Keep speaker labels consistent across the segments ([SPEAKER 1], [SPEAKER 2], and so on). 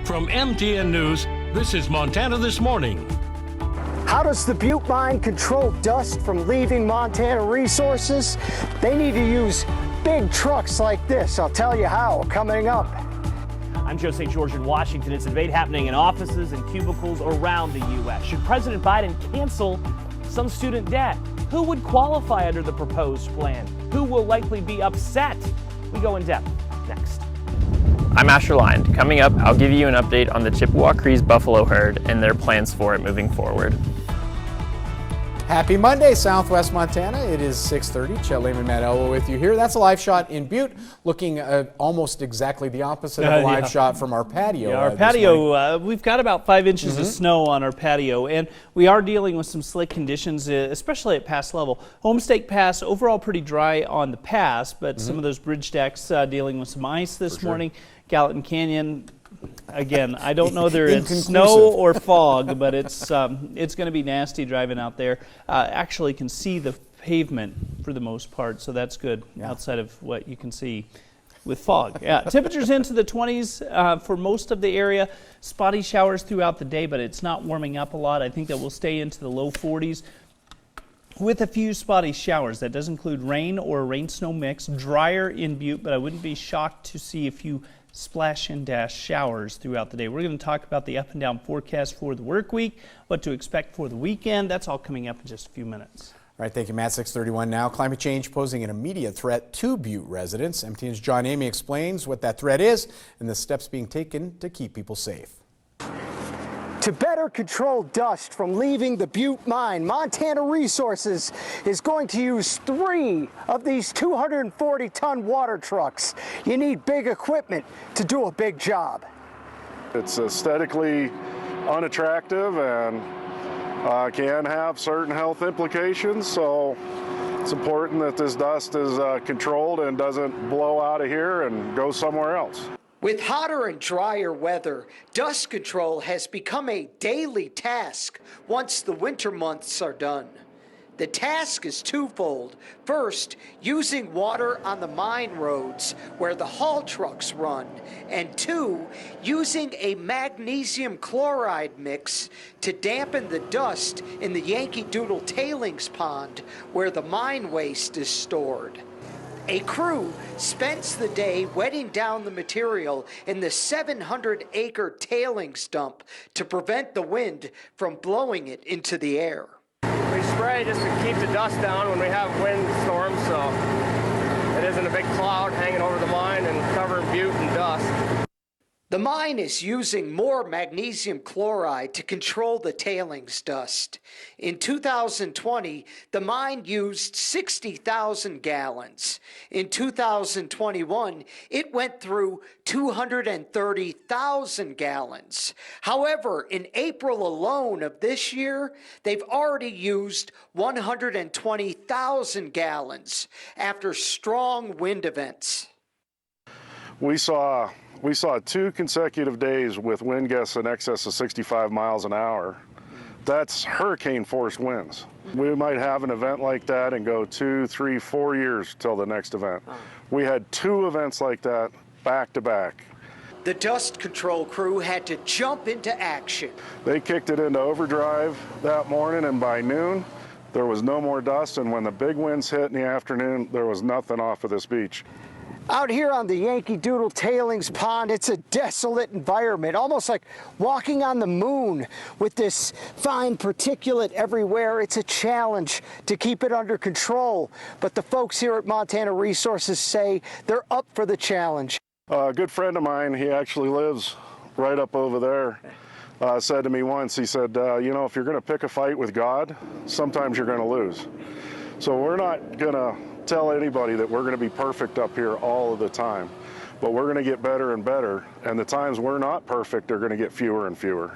[SPEAKER 1] From MTN News, this is Montana This Morning.
[SPEAKER 2] How does the Butte mine control dust from leaving Montana Resources? They need to use big trucks like this. I'll tell you how, coming up.
[SPEAKER 3] I'm Joe St. George in Washington. It's a debate happening in offices and cubicles around the U.S. Should President Biden cancel some student debt? Who would qualify under the proposed plan? Who will likely be upset? We go in depth next.
[SPEAKER 4] I'm Asher Lind. Coming up, I'll give you an update on the Chippewa Cree's buffalo herd and their plans for it moving forward.
[SPEAKER 5] Happy Monday, Southwest Montana. It is 6:30. Chet Lehman, Matt Elwell with you here. That's a live shot in Butte, looking almost exactly the opposite of a live shot from our patio.
[SPEAKER 6] Yeah, our patio, we've got about 5 inches of snow on our patio, and we are dealing with some slick conditions, especially at pass level. Homestake Pass, overall pretty dry on the pass, but some of those bridge decks dealing with some ice this morning. Gallatin Canyon, again, I don't know whether it's snow or fog, but it's going to be nasty driving out there. Actually can see the pavement for the most part, so that's good outside of what you can see with fog. Yeah, temperatures into the 20s for most of the area. Spotty showers throughout the day, but it's not warming up a lot. I think that will stay into the low 40s. With a few spotty showers. That does include rain or a rain-snow mix. Drier in Butte, but I wouldn't be shocked to see a few splash and dash showers throughout the day. We're going to talk about the up and down forecast for the work week, what to expect for the weekend. That's all coming up in just a few minutes.
[SPEAKER 5] All right, thank you, Matt. 6:31 now. Climate change posing an immediate threat to Butte residents. MTN's John Amy explains what that threat is and the steps being taken to keep people safe.
[SPEAKER 2] To better control dust from leaving the Butte mine, Montana Resources is going to use 3 of these 240-ton water trucks. You need big equipment to do a big job.
[SPEAKER 7] It's aesthetically unattractive and can have certain health implications, so it's important that this dust is controlled and doesn't blow out of here and go somewhere else.
[SPEAKER 2] With hotter and drier weather, dust control has become a daily task once the winter months are done. The task is twofold. First, using water on the mine roads where the haul trucks run. And 2, using a magnesium chloride mix to dampen the dust in the Yankee Doodle tailings pond where the mine waste is stored. A crew spends the day wetting down the material in the 700-acre tailings dump to prevent the wind from blowing it into the air.
[SPEAKER 4] We spray just to keep the dust down when we have wind storms, so it isn't a big cloud hanging over the mine and covering Butte in dust.
[SPEAKER 2] The mine is using more magnesium chloride to control the tailings dust. In 2020, the mine used 60,000 gallons. In 2021, it went through 230,000 gallons. However, in April alone of this year, they've already used 120,000 gallons after strong wind events.
[SPEAKER 7] We saw 2 consecutive days with wind gusts in excess of 65 miles an hour. That's hurricane-force winds. We might have an event like that and go 2, 3, 4 years till the next event. We had 2 events like that back to back.
[SPEAKER 2] The dust control crew had to jump into action.
[SPEAKER 7] They kicked it into overdrive that morning, and by noon, there was no more dust, and when the big winds hit in the afternoon, there was nothing off of this beach.
[SPEAKER 2] Out here on the Yankee Doodle tailings pond, it's a desolate environment, almost like walking on the moon with this fine particulate everywhere. It's a challenge to keep it under control, but the folks here at Montana Resources say they're up for the challenge.
[SPEAKER 7] A good friend of mine, he actually lives right up over there, said to me once, he said, you know, if you're going to pick a fight with God, sometimes you're going to lose. So we're not going to tell anybody that we're going to be perfect up here all of the time, but we're going to get better and better, and the times we're not perfect are going to get fewer and fewer.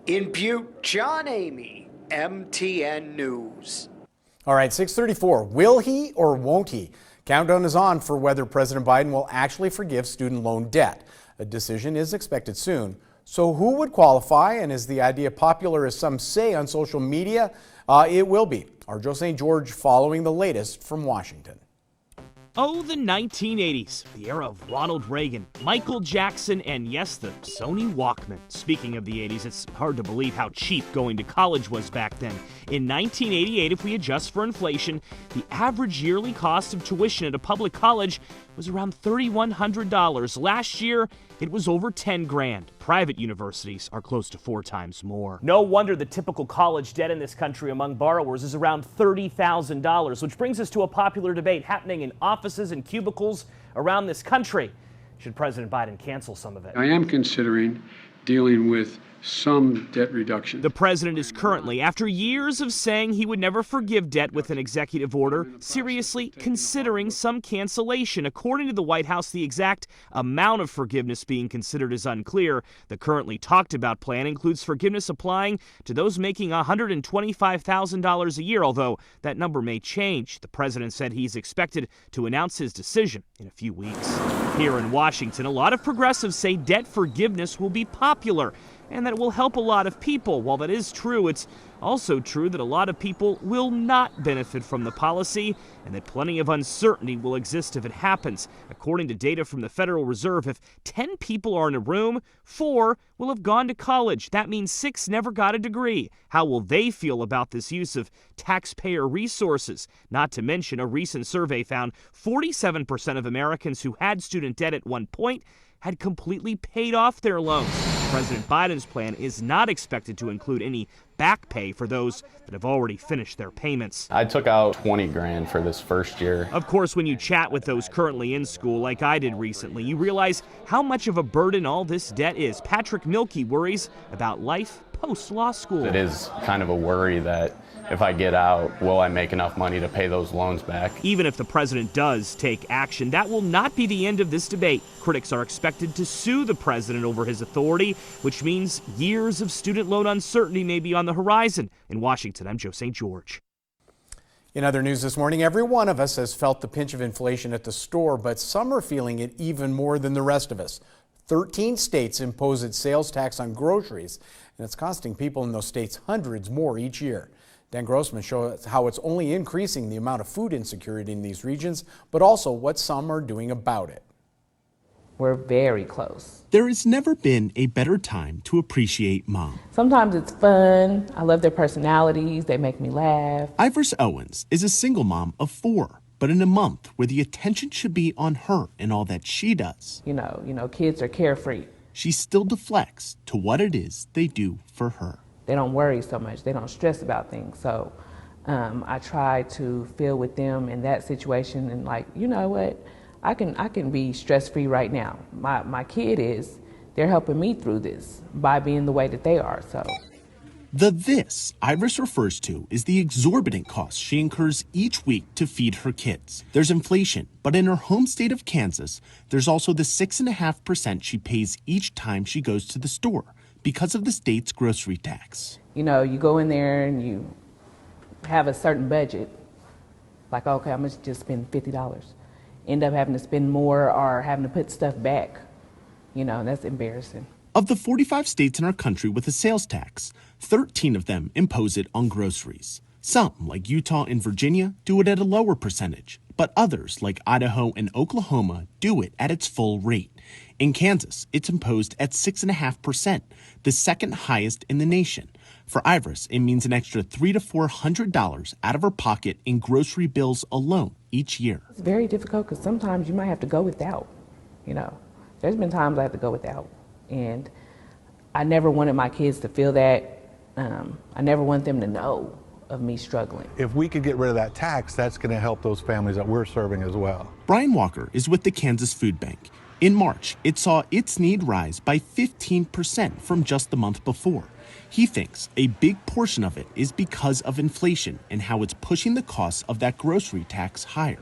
[SPEAKER 2] In Butte, John Amy, MTN News.
[SPEAKER 5] All right, 6:34. Will he or won't he? Countdown is on for whether President Biden will actually forgive student loan debt. A decision is expected soon. So who would qualify, and is the idea popular as some say on social media? It will be. Our Joe St. George following the latest from Washington.
[SPEAKER 3] Oh, the 1980s, the era of Ronald Reagan, Michael Jackson, and yes, the Sony Walkman. Speaking of the 80s, it's hard to believe how cheap going to college was back then. In 1988, if we adjust for inflation, the average yearly cost of tuition at a public college was around $3,100. Last year, it was over 10 grand. Private universities are close to 4 times more. No wonder the typical college debt in this country among borrowers is around $30,000, which brings us to a popular debate happening in offices and cubicles around this country. Should President Biden cancel some of it?
[SPEAKER 8] I am considering dealing with some debt reduction.
[SPEAKER 3] The president is currently, after years of saying he would never forgive debt with an executive order, seriously considering some cancellation. According to the White House, the exact amount of forgiveness being considered is unclear. The currently talked about plan includes forgiveness applying to those making $125,000 a year, although that number may change. The president said he's expected to announce his decision in a few weeks. Here in Washington, a lot of progressives say debt forgiveness will be popular and that it will help a lot of people. While that is true, it's also true that a lot of people will not benefit from the policy and that plenty of uncertainty will exist if it happens. According to data from the Federal Reserve, if 10 people are in a room, 4 will have gone to college. That means 6 never got a degree. How will they feel about this use of taxpayer resources? Not to mention, a recent survey found 47% of Americans who had student debt at one point had completely paid off their loans. President Biden's plan is not expected to include any back pay for those that have already finished their payments.
[SPEAKER 9] I took out 20 grand for this first year.
[SPEAKER 3] Of course, when you chat with those currently in school, like I did recently, you realize how much of a burden all this debt is. Patrick Milkey worries about life post-law school.
[SPEAKER 9] It is kind of a worry that if I get out, will I make enough money to pay those loans back?
[SPEAKER 3] Even if the president does take action, that will not be the end of this debate. Critics are expected to sue the president over his authority, which means years of student loan uncertainty may be on the horizon. In Washington, I'm Joe St. George.
[SPEAKER 5] In other news this morning, every one of us has felt the pinch of inflation at the store, but some are feeling it even more than the rest of us. 13 states impose its sales tax on groceries, and it's costing people in those states hundreds more each year. Dan Grossman shows how it's only increasing the amount of food insecurity in these regions, but also what some are doing about it.
[SPEAKER 10] We're very close.
[SPEAKER 11] There has never been a better time to appreciate mom.
[SPEAKER 10] Sometimes it's fun. I love their personalities. They make me laugh.
[SPEAKER 11] Iris Owens is a single mom of 4, but in a month where the attention should be on her and all that she does.
[SPEAKER 10] You know, kids are carefree.
[SPEAKER 11] She still deflects to what it is they do for her.
[SPEAKER 10] They don't worry so much. They don't stress about things. So I try to feel with them in that situation and like, you know what? I can be stress-free right now. My kid is. They're helping me through this by being the way that they are. So
[SPEAKER 11] the this Iris refers to is the exorbitant costs she incurs each week to feed her kids. There's inflation, but in her home state of Kansas, there's also the 6.5% she pays each time she goes to the store because of the state's grocery tax.
[SPEAKER 10] You know, you go in there and you have a certain budget, like, okay, I'm gonna just spend $50. End up having to spend more or having to put stuff back. You know, that's embarrassing.
[SPEAKER 11] Of the 45 states in our country with a sales tax, 13 of them impose it on groceries. Some, like Utah and Virginia, do it at a lower percentage, but others, like Idaho and Oklahoma, do it at its full rate. In Kansas, it's imposed at 6.5%, the second highest in the nation. For Iris, it means an extra $300 to $400 out of her pocket in grocery bills alone each year.
[SPEAKER 10] It's very difficult because sometimes you might have to go without. You know, there's been times I have to go without, and I never wanted my kids to feel that. I never want them to know of me struggling.
[SPEAKER 12] If we could get rid of that tax, that's going to help those families that we're serving as well.
[SPEAKER 11] Brian Walker is with the Kansas Food Bank. In March, it saw its need rise by 15% from just the month before. He thinks a big portion of it is because of inflation and how it's pushing the costs of that grocery tax higher.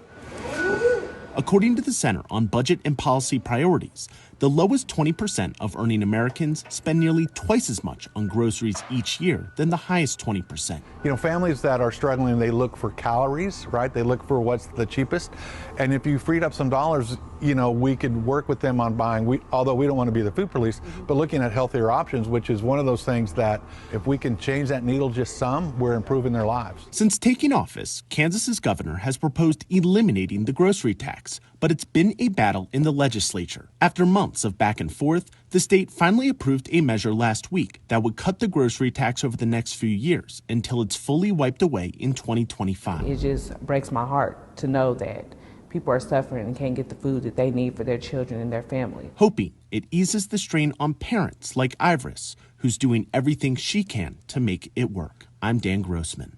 [SPEAKER 11] According to the Center on Budget and Policy Priorities, The lowest 20% of earning Americans spend nearly twice as much on groceries each year than the highest 20%.
[SPEAKER 12] You know, families that are struggling, they look for calories, right? They look for what's the cheapest. And if you freed up some dollars, you know, we could work with them on buying, although we don't want to be the food police, but looking at healthier options, which is one of those things that if we can change that needle just some, we're improving their lives.
[SPEAKER 11] Since taking office, Kansas's governor has proposed eliminating the grocery tax, but it's been a battle in the legislature. After months of back and forth, the state finally approved a measure last week that would cut the grocery tax over the next few years until it's fully wiped away in 2025.
[SPEAKER 10] It just breaks my heart to know that people are suffering and can't get the food that they need for their children and their family.
[SPEAKER 11] Hoping it eases the strain on parents like Iris, who's doing everything she can to make it work. I'm Dan Grossman.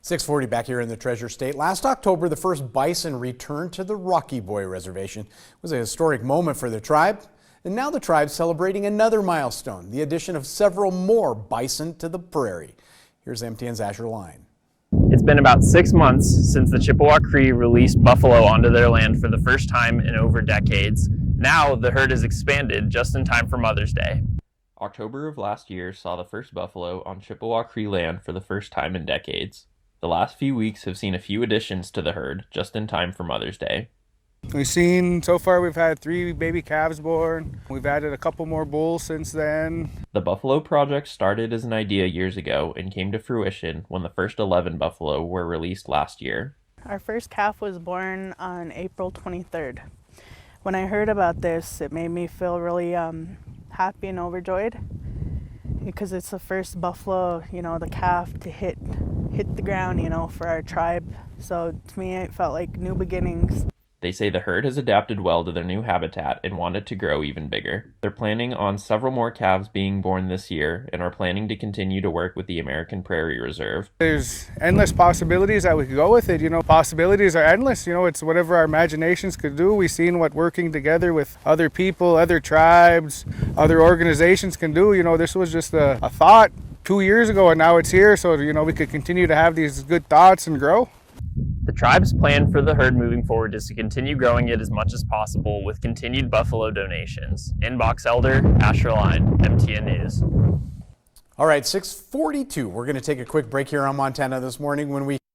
[SPEAKER 5] 640 back here in the Treasure State. Last October, the first bison returned to the Rocky Boy Reservation. It was a historic moment for the tribe. And now the tribe's celebrating another milestone, the addition of several more bison to the prairie. Here's MTN's Asher Line.
[SPEAKER 3] It's been about 6 months since the Chippewa Cree released buffalo onto their land for the first time in over decades. Now the herd is expanded just in time for Mother's Day.
[SPEAKER 13] October of last year saw the first buffalo on Chippewa Cree land for the first time in decades. The last few weeks have seen a few additions to the herd just in time for Mother's Day.
[SPEAKER 14] So far we've had 3 baby calves born. We've added a couple more bulls since then.
[SPEAKER 13] The Buffalo Project started as an idea years ago and came to fruition when the first 11 buffalo were released last year.
[SPEAKER 15] Our first calf was born on April 23rd. When I heard about this, it made me feel really happy and overjoyed because it's the first buffalo, the calf to hit the ground, for our tribe. So to me, it felt like new beginnings.
[SPEAKER 13] They say the herd has adapted well to their new habitat and want it to grow even bigger. They're planning on several more calves being born this year and are planning to continue to work with the American Prairie Reserve.
[SPEAKER 14] There's endless possibilities that we could go with it. Possibilities are endless. It's whatever our imaginations could do. We've seen what working together with other people, other tribes, other organizations can do. This was just a thought 2 years ago and now it's here. So, we could continue to have these good thoughts and grow.
[SPEAKER 3] The tribe's plan for the herd moving forward is to continue growing it as much as possible with continued buffalo donations. Inbox Elder, Asher Line, MTN News.
[SPEAKER 5] All right, 6:42. We're going to take a quick break here on Montana This Morning. When we